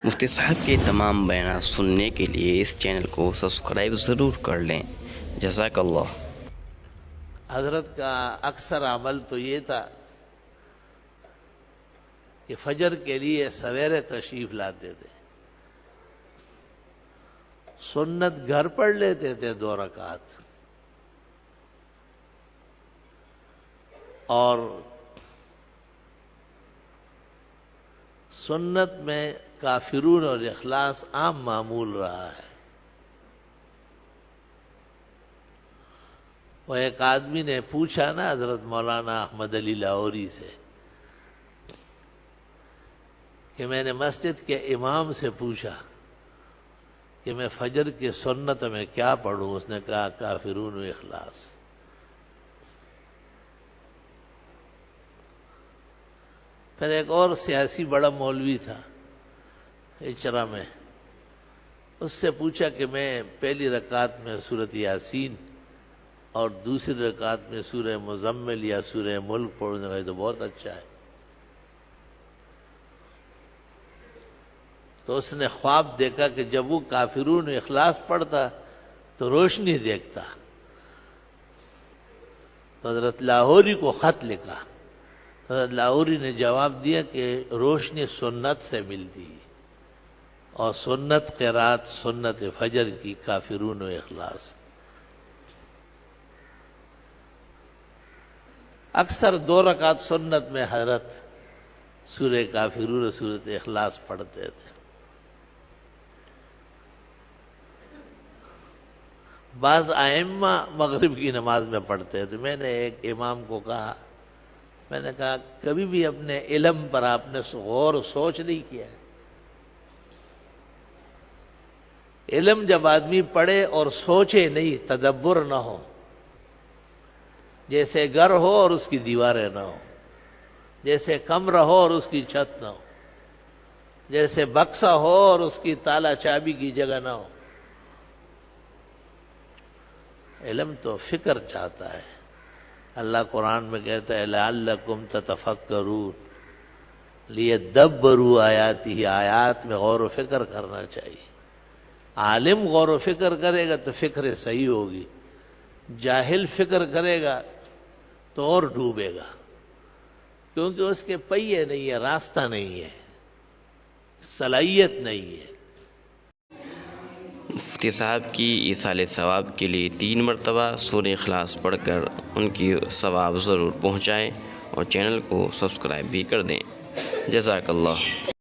مفتی صاحب کے تمام بیانات سننے کے لیے اس چینل کو سبسکرائب ضرور کر لیں۔ جزاک اللہ۔ حضرت کا اکثر عمل تو یہ تھا کہ فجر کے لیے سویرے تشریف لاتے تھے، سنت گھر پڑھ لیتے تھے 2 رکعت، اور سنت میں کافرون اور اخلاص عام معمول رہا ہے۔ وہ ایک آدمی نے پوچھا نا حضرت مولانا احمد علی لاہوری سے کہ میں نے مسجد کے امام سے پوچھا کہ میں فجر کی سنت میں کیا پڑھوں؟ اس نے کہا کافرون و اخلاص۔ پھر ایک اور سیاسی بڑا مولوی تھا اچرا میں، اس سے پوچھا کہ میں پہلی رکعت میں سورۃ یاسین اور دوسری رکعت میں سورہ مزمل یا سورہ ملک پڑھنے کا، تو بہت اچھا ہے۔ تو اس نے خواب دیکھا کہ جب وہ کافرون اخلاص پڑھتا تو روشنی دیکھتا، تو حضرت لاہوری کو خط لکھا، حضرت لاہوری نے جواب دیا کہ روشنی سنت سے ملتی، اور سنت قرات سنت فجر کی کافرون و اخلاص۔ اکثر 2 رکعت سنت میں حضرت سورہ کافرون و سورۃ اخلاص پڑھتے تھے۔ بعض ائمہ مغرب کی نماز میں پڑھتے تھے۔ میں نے ایک امام کو کہا، میں نے کہا کبھی بھی اپنے علم پر آپ نے غور و سوچ نہیں کیا؟ علم جب آدمی پڑھے اور سوچے نہیں، تدبر نہ ہو، جیسے گھر ہو اور اس کی دیواریں نہ ہو، جیسے کمرہ ہو اور اس کی چھت نہ ہو، جیسے بکسا ہو اور اس کی تالا چابی کی جگہ نہ ہو۔ علم تو فکر چاہتا ہے۔ اللہ قرآن میں کہتا ہے لعلکم تتفکرون، لیدبروا آیاتہ، آیات میں غور و فکر کرنا چاہیے۔ عالم غور و فکر کرے گا تو فکر صحیح ہوگی، جاہل فکر کرے گا تو اور ڈوبے گا، کیونکہ اس کے پہیے نہیں ہے، راستہ نہیں ہے، صلاحیت نہیں ہے۔ مفتی صاحب کی ایصال ثواب کے لیے 3 مرتبہ سورہ اخلاص پڑھ کر ان کی ثواب ضرور پہنچائیں، اور چینل کو سبسکرائب بھی کر دیں۔ جزاک اللہ۔